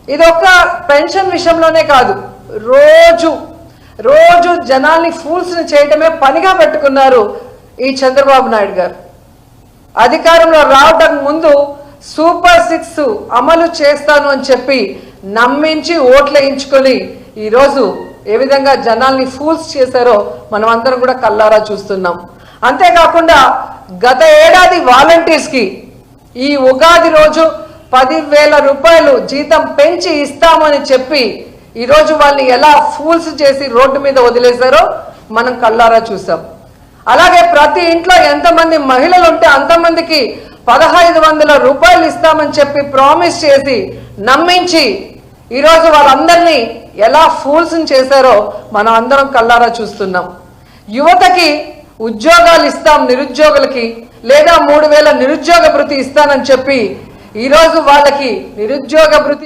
ఇది ఒక పెన్షన్ విషయంలోనే కాదు, రోజు రోజు జనాల్ని ఫూల్స్ని చేయటమే పనిగా పెట్టుకున్నారు ఈ చంద్రబాబు నాయుడు గారు. అధికారంలో రావడానికి ముందు సూపర్ 6 అమలు చేస్తాను అని చెప్పి నమ్మించి ఓట్లు వేయించుకొని ఈరోజు ఏ విధంగా జనాల్ని ఫూల్స్ చేశారో మనం అందరం కూడా కల్లారా చూస్తున్నాం. అంతేకాకుండా గత ఏడాది వాలంటీర్స్కి ఈ ఉగాది రోజు 10,000 రూపాయలు జీతం పెంచి ఇస్తామని చెప్పి ఈరోజు వాళ్ళని ఎలా ఫూల్స్ చేసి రోడ్డు మీద వదిలేశారో మనం కల్లారా చూసాం. అలాగే ప్రతి ఇంట్లో ఎంతమంది మహిళలు ఉంటే అంతమందికి 1,500 రూపాయలు ఇస్తామని చెప్పి ప్రామిస్ చేసి నమ్మించి ఈరోజు వాళ్ళందరినీ ఎలా ఫూల్స్ చేశారో మనం అందరం కల్లారా చూస్తున్నాం. యువతకి ఉద్యోగాలు ఇస్తాం నిరుద్యోగులకి, లేదా 3,000 నిరుద్యోగ భృతి ఇస్తానని చెప్పి ఈరోజు వాళ్ళకి నిరుద్యోగ భృతి